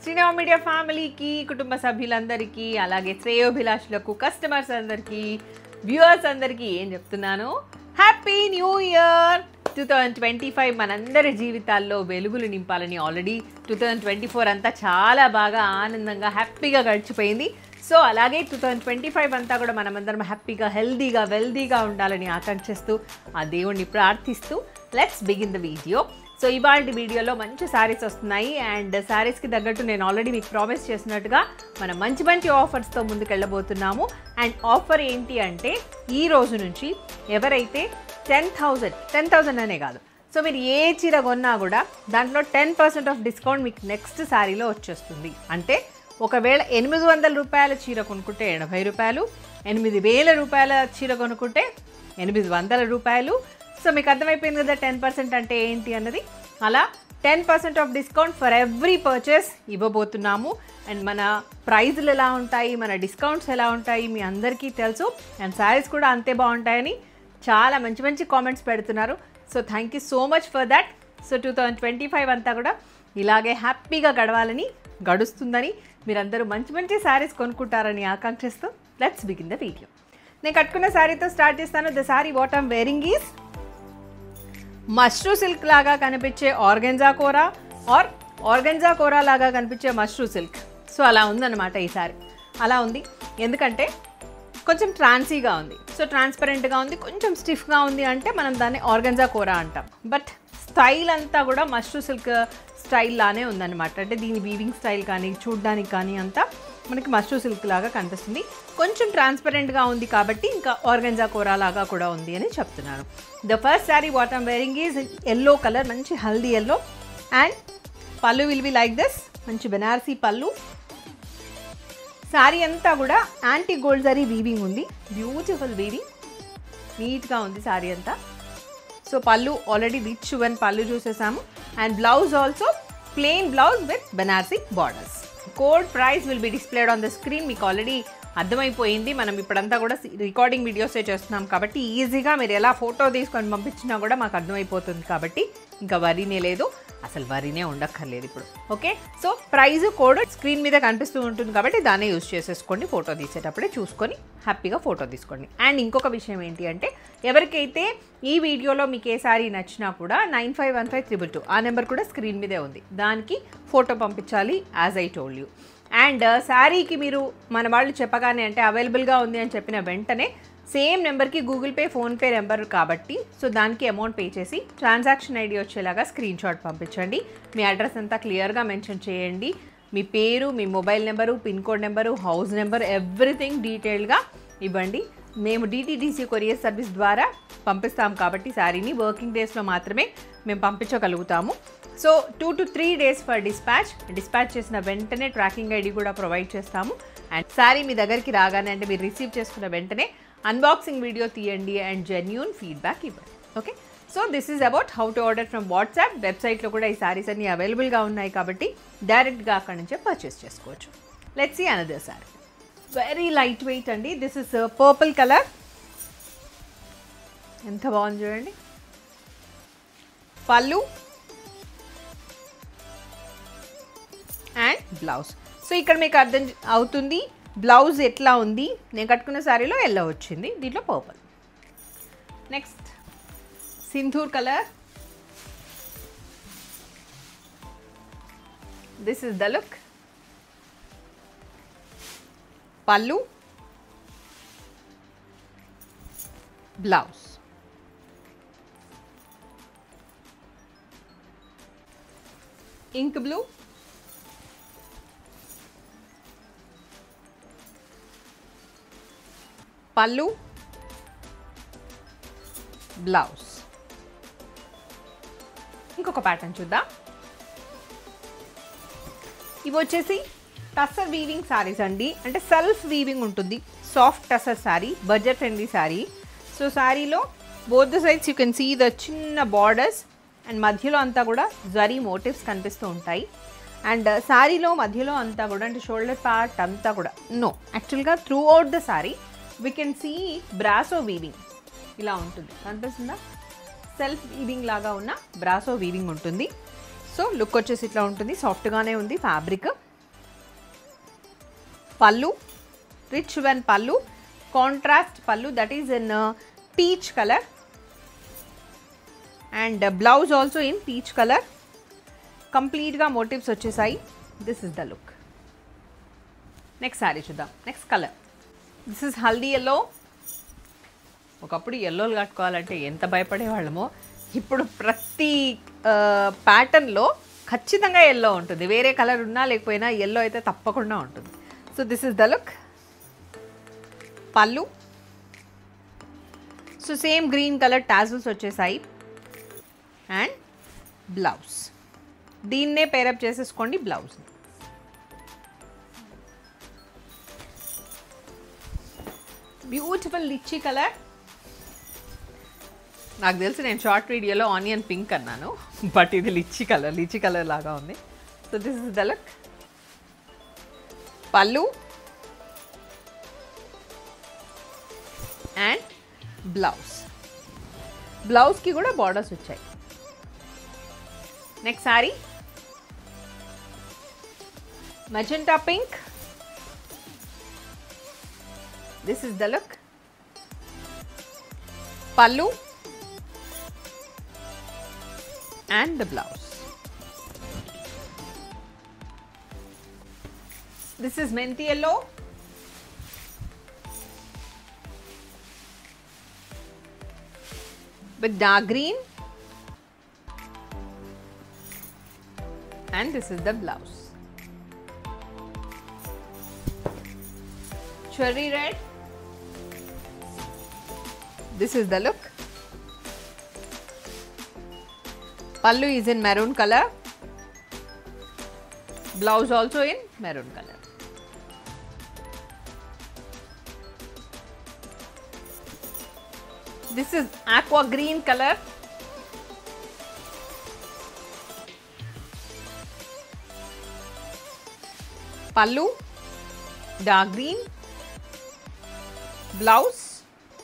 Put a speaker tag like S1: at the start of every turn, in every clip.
S1: Srinava media ఫ్యామిలీకి కుటుంబ సభ్యులందరికీ అలాగే శ్రేయోభిలాషులకు కస్టమర్స్ అందరికీ వ్యూవర్స్ అందరికీ ఏం చెప్తున్నాను, హ్యాపీ న్యూ ఇయర్ 2025 మనందరి జీవితాల్లో వెలుగులు నింపాలని. ఆల్రెడీ 2024 అంతా చాలా బాగా ఆనందంగా హ్యాపీగా గడిచిపోయింది. సో అలాగే 2025 అంతా కూడా మనమందరం హ్యాపీగా హెల్దీగా వెల్దీగా ఉండాలని ఆకాంక్షిస్తూ ఆ దేవుణ్ణి ప్రార్థిస్తూ let's begin the video. So ఇవాళ వీడియోలో మంచి శారీస్ వస్తున్నాయి అండ్ శారీస్కి తగ్గట్టు నేను ఆల్రెడీ మీకు ప్రామిస్ చేసినట్టుగా మనం మంచి మంచి ఆఫర్స్తో ముందుకు వెళ్ళబోతున్నాము. అండ్ ఆఫర్ ఏంటి అంటే ఈ రోజు నుంచి ఎవరైతే 10,000 అనే కాదు, సో మీరు ఏ చీర కొన్నా కూడా దాంట్లో 10% ఆఫ్ డిస్కౌంట్ మీకు నెక్స్ట్ శారీలో వచ్చేస్తుంది. అంటే ఒకవేళ 800 రూపాయల చీర కొనుక్కుంటే 80 రూపాయలు, 8,000 రూపాయల చీర కొనుక్కుంటే 800 రూపాయలు. సో మీకు అర్థమైపోయింది కదా 10% అంటే ఏంటి అన్నది. అలా 10% off discount for every purchase ఇవ్వబోతున్నాము. అండ్ మన ప్రైజులు ఎలా ఉంటాయి, మన డిస్కౌంట్స్ ఎలా ఉంటాయి మీ అందరికీ తెలుసు. అండ్ శారీస్ కూడా అంతే బాగుంటాయని చాలా మంచి మంచి కామెంట్స్ పెడుతున్నారు. So thank you so much for that. So 2025 అంతా కూడా ఇలాగే హ్యాపీగా గడుస్తుందని మీరందరూ మంచి మంచి శారీస్ కొనుక్కుంటారని ఆకాంక్షిస్తూ లెట్స్ బిగిన్ ద వీడియో. నేను కట్టుకున్న శారీతో స్టార్ట్ చేస్తాను. The sari what I'm wearing is mashru silk లాగా కనిపించే ఆర్గెంజా కోరా ఆర్ ఆర్గెంజా కోరా లాగా కనిపించే మష్రూ సిల్క్. సో అలా ఉందన్నమాట ఈ శారీ. అలా ఉంది ఎందుకంటే కొంచెం ట్రాన్సీగా ఉంది, సో ట్రాన్స్పరెంట్గా ఉంది, కొంచెం స్టిఫ్గా ఉంది అంటే మనం దాన్ని ఆర్గెంజా కోరా అంటాం. బట్ స్టైల్ అంతా కూడా మష్రూ సిల్క్ స్టైల్ లానే ఉందన్నమాట. అంటే దీని వీవింగ్ స్టైల్ కానీ చూడ్డానికి కానీ అంతా మనకి మష్రూ సిల్క్ లాగా కనిపిస్తుంది. కొంచెం ట్రాన్స్పరెంట్గా ఉంది కాబట్టి ఇంకా ఆర్గెంజా కోరా లాగా కూడా ఉంది అని చెప్తున్నాను. The first sari what I'm wearing is yellow colour, మంచి హల్దీ ఎల్లో. అండ్ పళ్ళు విల్ బి లైక్ దిస్, మంచి బెనారసీ పళ్ళు. శారీ అంతా కూడా యాంటీ గోల్డ్ జరీ వీవింగ్ ఉంది, బ్యూటిఫుల్ వీవింగ్, నీట్గా ఉంది శారీ అంతా. సో పళ్ళు ఆల్రెడీ రిచ్ వన్ పళ్ళు చూసేసాము. And blouse also plain blouse with Banarasi borders. Code price will be displayed on the screen. మీకు ఆల్రెడీ అర్థమైపోయింది. మనం ఇప్పుడంతా కూడా రికార్డింగ్ వీడియోసే చేస్తున్నాం కాబట్టి ఈజీగా మీరు ఎలా ఫోటో తీసుకొని పంపించినా కూడా మాకు అర్థమైపోతుంది. కాబట్టి ఇంకా వరీనే లేదు, అసలు వరీనే ఉండక్కర్లేదు ఇప్పుడు. Okay, so prize code screen మీద కనిపిస్తూ ఉంటుంది కాబట్టి దాన్ని యూజ్ చేసేసుకోండి. ఫోటో తీసేటప్పుడే చూసుకొని హ్యాపీగా ఫోటో తీసుకోండి. అండ్ ఇంకొక విషయం ఏంటి అంటే ఎవరికైతే ఈ వీడియోలో మీకు ఏ శారీ నచ్చినా కూడా 951522 ఆ నెంబర్ కూడా స్క్రీన్ మీదే ఉంది, దానికి ఫోటో పంపించాలి as I told you. And శారీకి మీరు మన వాళ్ళు చెప్పగానే అంటే అవైలబుల్గా ఉంది అని చెప్పిన వెంటనే సేమ్ నెంబర్కి గూగుల్ పే ఫోన్పే నెంబర్ కాబట్టి సో దానికి అమౌంట్ పే చేసి ట్రాన్సాక్షన్ ఐడి వచ్చేలాగా స్క్రీన్ షాట్ పంపించండి. మీ అడ్రస్ అంతా క్లియర్గా మెన్షన్ చేయండి. మీ పేరు, మీ mobile number, pin code number, house number, everything డీటెయిల్గా ఇవ్వండి. మేము డిటీడీసీ కొరియర్ సర్వీస్ ద్వారా పంపిస్తాం కాబట్టి శారీని వర్కింగ్ డేస్లో మాత్రమే మేము పంపించగలుగుతాము. So 2 to 3 days for dispatch చేసిన వెంటనే ట్రాకింగ్ ఐడి కూడా ప్రొవైడ్ చేస్తాము. అండ్ శారీ మీ దగ్గరికి రాగానే అంటే మీరు రిసీవ్ చేసుకున్న వెంటనే అన్బాక్సింగ్ వీడియో తీయండి అండ్ జెన్యూన్ ఫీడ్బ్యాక్ ఇవ్వండి. Okay, so this is about how to order from WhatsApp. వెబ్సైట్లో కూడా ఈ శారీస్ అన్నీ అవైలబుల్గా ఉన్నాయి కాబట్టి డైరెక్ట్గా అక్కడి నుంచే పర్చేస్ చేసుకోవచ్చు. Let's see another sari. Very light weight అండి. This is purple colour. ఎంత బాగుంది చూడండి. పళ్ళు అండ్ బ్లౌజ్. సో ఇక్కడ మీకు అర్థం అవుతుంది బ్లౌజ్ ఎట్లా ఉంది. నేను కట్టుకున్న శారీలో ఎల్లో వచ్చింది, దీంట్లో purple. Next sindoor colour. This is the look. Pallu, blouse. Ink blue, pallu, blouse. ఇంకొక ప్యాటర్న్ చూద్దాం. ఇవి వచ్చేసి టసర్ వీవింగ్ శారీస్ అండి. అంటే సెల్ఫ్ వీవింగ్ ఉంటుంది, soft tussar sari, budget friendly sari. So శారీలో both the sides you can see the చిన్న బార్డర్స్ అండ్ మధ్యలో అంతా కూడా జరీ మోటివ్స్ కనిపిస్తూ ఉంటాయి. అండ్ శారీలో మధ్యలో అంతా కూడా అంటే షోల్డర్ పార్ట్ అంతా కూడా యాక్చువల్గా throughout the sari we can see brasso weaving ఇలా ఉంటుంది, కనిపిస్తుందా? సెల్ఫ్ వీవింగ్ లాగా ఉన్న బ్రాసో వీవింగ్ ఉంటుంది. సో లుక్ వచ్చేసి ఇట్లా ఉంటుంది, సాఫ్ట్గానే ఉంది fabric. pallu, rich one pallu, contrast pallu, that is in peach color, and blouse also in peach color. Complete ga motifs vachesai. This is the look. Next saree chuddam. Next color. This is haldi yellow. ఒకప్పుడు ఎల్లోలు కట్టుకోవాలంటే ఎంత భయపడేవాళ్ళమో, ఇప్పుడు ప్రతి ప్యాటర్న్లో ఖచ్చితంగా yellow ఉంటుంది. వేరే colour ఉన్నా లేకపోయినా ఎల్లో అయితే తప్పకుండా ఉంటుంది. So this is the look. Pallu, so same green colour tassels వచ్చేసాయి. అండ్ బ్లౌజ్, దీన్నే పేరప్ చేసేసుకోండి బ్లౌజ్. Beautiful litchi colour. నాకు తెలిసి నేను షార్ట్ వీడియోలో ఆనియన్ పింక్ అన్నాను, బట్ ఇది లిచ్చీ కలర్ లాగా ఉంది. So this is the look. Pallu and blouse. బ్లౌజ్కి కూడా బార్డర్స్ వచ్చాయి. Next sari magenta pink. This is the look. Pallu and the blouse. This is menti yellow. With dark green, and this is the blouse. Cherry red. This is the look. Pallu is in maroon color. Blouse also in maroon color. This is aqua green color. Pallu dark green. Blouse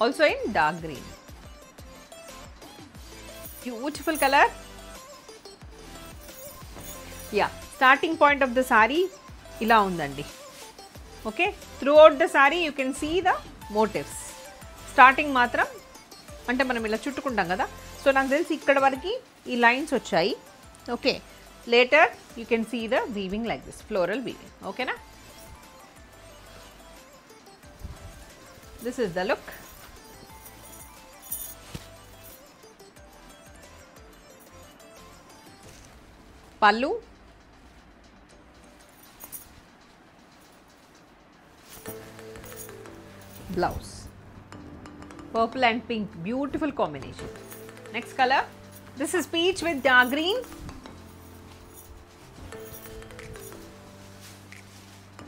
S1: also in dark green. Beautiful color. Yeah, starting point of the saree ila undandi. Okay, throughout the saree you can see the motifs. Starting matram ante manam ila chuttukuntam kada, so naaku telisi ikkada variki ee lines vachayi. Okay, later you can see the weaving like this, floral weaving. Okay na. This is the look. Pallu, blouse. Purple and pink, beautiful combination. Next color. This is peach with dark green.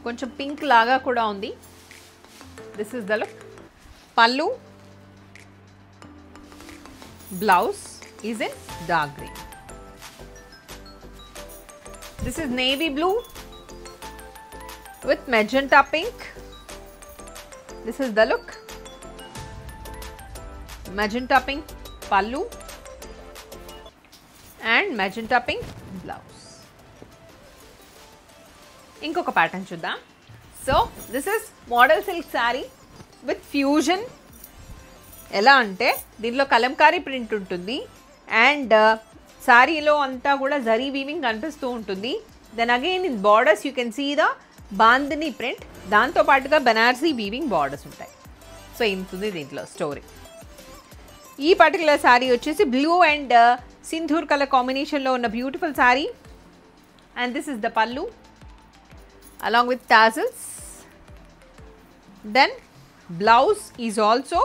S1: కొంచెం pink లాగా కూడా ఉంది. This is the look. Pallu, blouse is in dark green. This is navy blue with magenta pink. This is the look. Magenta pink pallu and magenta pink blouse. ఇంకొక pattern చూద్దాం. So this is model silk sari with fusion. ఎలా అంటే దీనిలో Kalamkari print ఉంటుంది and శారీలో అంతా కూడా zari weaving కనిపిస్తూ ఉంటుంది. Then again in borders you can see the bandhani print, దాంతో పాటుగా బనారసీ వీవింగ్ బార్డర్స్ ఉంటాయి. సో ఇంతుంది దీంట్లో స్టోరీ. ఈ పర్టికులర్ శారీ వచ్చేసి బ్లూ అండ్ సింధూర్ కలర్ కాంబినేషన్లో ఉన్న beautiful sari. And this is the పల్లు along with tassels. Then blouse is also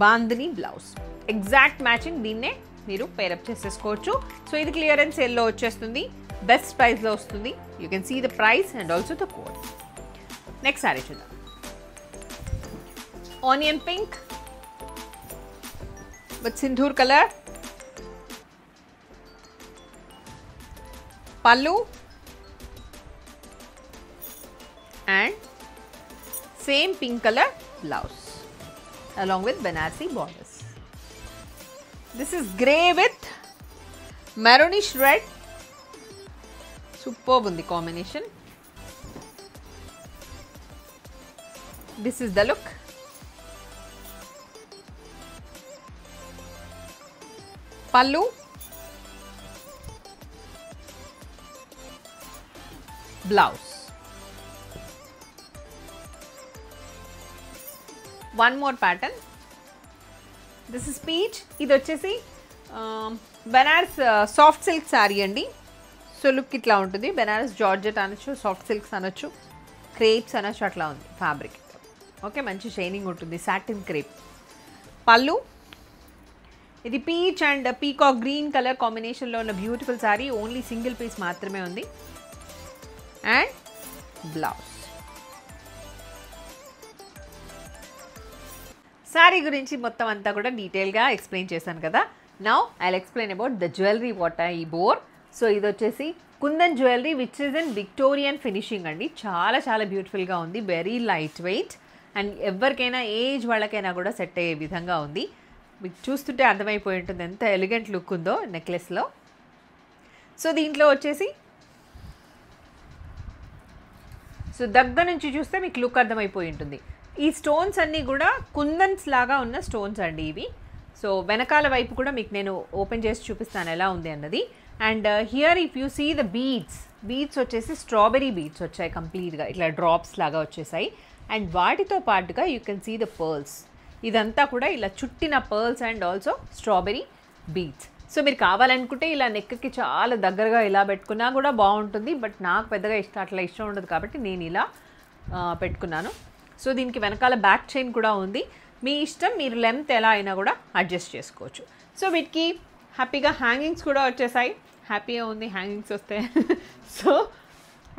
S1: bandhani blouse, exact matching. దీన్నే మీరు పేరప్ చేసేసుకోవచ్చు. సో ఇది క్లియరెన్స్ సేల్లో వచ్చేస్తుంది, బెస్ట్ ప్రైస్లో వస్తుంది. You can see the price and also the code. Next sari చూద్దాం. Onion pink with sindoor colour. Pallu and same pink color blouse along with Banarsi borders. This is grey with maroonish red. Superb undi combination. This is the look. Pallu, blouse. One more pattern. This is peach. ఇది వచ్చేసి Banaras soft silk sari అండి. So look ఇట్లా ఉంటుంది. Banaras georgette అనొచ్చు, soft silks అనొచ్చు, crepes అనొచ్చు, అట్లా ఉంది ఫ్యాబ్రిక్. ఓకే, మంచి షైనింగ్ ఉంటుంది, సాటిన్ క్రేప్. పళ్ళు. ఇది peach and peacock green colour కాంబినేషన్లో ఉన్న beautiful sari. Only single piece మాత్రమే ఉంది. And blouse. శారీ గురించి మొత్తం అంతా కూడా డీటెయిల్గా ఎక్స్ప్లెయిన్ చేశాను కదా. Now I'll explain about the jewellery what I bore. So ఇది వచ్చేసి kundan jewellery which is in Victorian finishing అండి. చాలా చాలా బ్యూటిఫుల్గా ఉంది, వెరీ లైట్ వెయిట్ అండ్ ఎవరికైనా ఏజ్ వాళ్ళకైనా కూడా సెట్ అయ్యే విధంగా ఉంది. మీకు చూస్తుంటే అర్థమైపోయి ఉంటుంది ఎంత ఎలిగెంట్ లుక్ ఉందో నెక్లెస్లో. సో దీంట్లో వచ్చేసి సో దగ్గర నుంచి చూస్తే మీకు లుక్ అర్థమైపోయి ఉంటుంది. ఈ స్టోన్స్ అన్నీ కూడా కుందన్స్ లాగా ఉన్న స్టోన్స్ అండి ఇవి. సో వెనకాల వైపు కూడా మీకు నేను ఓపెన్ చేసి చూపిస్తాను ఎలా ఉంది అన్నది. And here if you see the beads వచ్చేసి స్ట్రాబెరీ బీడ్స్ వచ్చాయి కంప్లీట్గా, ఇట్లా డ్రాప్స్ లాగా వచ్చేసాయి. అండ్ వాటితో పాటుగా you can see the pearls. ఇదంతా కూడా ఇలా చుట్టిన pearls and also strawberry beads. So మీరు కావాలనుకుంటే ఇలా నెక్కి చాలా దగ్గరగా ఇలా పెట్టుకున్నా కూడా బాగుంటుంది. బట్ నాకు పెద్దగా అట్లా ఇష్టం ఉండదు కాబట్టి నేను ఇలా పెట్టుకున్నాను. సో దీనికి వెనకాల బ్యాక్ చైన్ కూడా ఉంది. మీ ఇష్టం, మీరు లెంత్ ఎలా అయినా కూడా అడ్జస్ట్ చేసుకోవచ్చు. సో వీటికి హ్యాపీగా హ్యాంగింగ్స్ కూడా వచ్చేసాయి. హ్యాపీగా ఉంది హ్యాంగింగ్స్ వస్తే. సో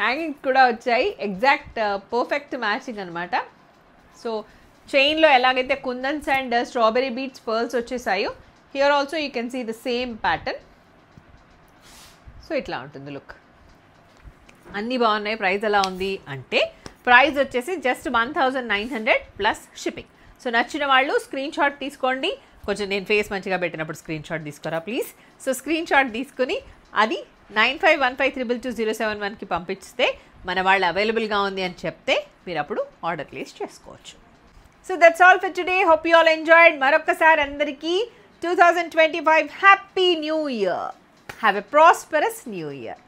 S1: హ్యాంగింగ్స్ కూడా వచ్చాయి, ఎగ్జాక్ట్ పర్ఫెక్ట్ మ్యాచింగ్ అనమాట. సో చైన్లో ఎలాగైతే kundans and strawberry beads pearls వచ్చేసాయో here also you can see the same pattern. So ఇట్లా ఉంటుంది లుక్. అన్నీ బాగున్నాయి. ప్రైస్ ఎలా ఉంది అంటే ప్రైస్ వచ్చేసి జస్ట్ 1900 ప్లస్ షిప్పింగ్. సో నచ్చిన వాళ్ళు స్క్రీన్ షాట్ తీసుకోండి. కొంచెం నేను ఫేస్ మంచిగా పెట్టినప్పుడు స్క్రీన్ షాట్ తీసుకోరా ప్లీజ్. సో స్క్రీన్ షాట్ తీసుకుని అది 9515222071కి పంపిస్తే మన వాళ్ళు అవైలబుల్గా ఉంది అని చెప్తే మీరు అప్పుడు ఆర్డర్ ప్లేస్ చేసుకోవచ్చు. So that's all for today. Hope you all enjoyed. మరొకసారి అందరికీ 2025 happy new year. Have a prosperous new year.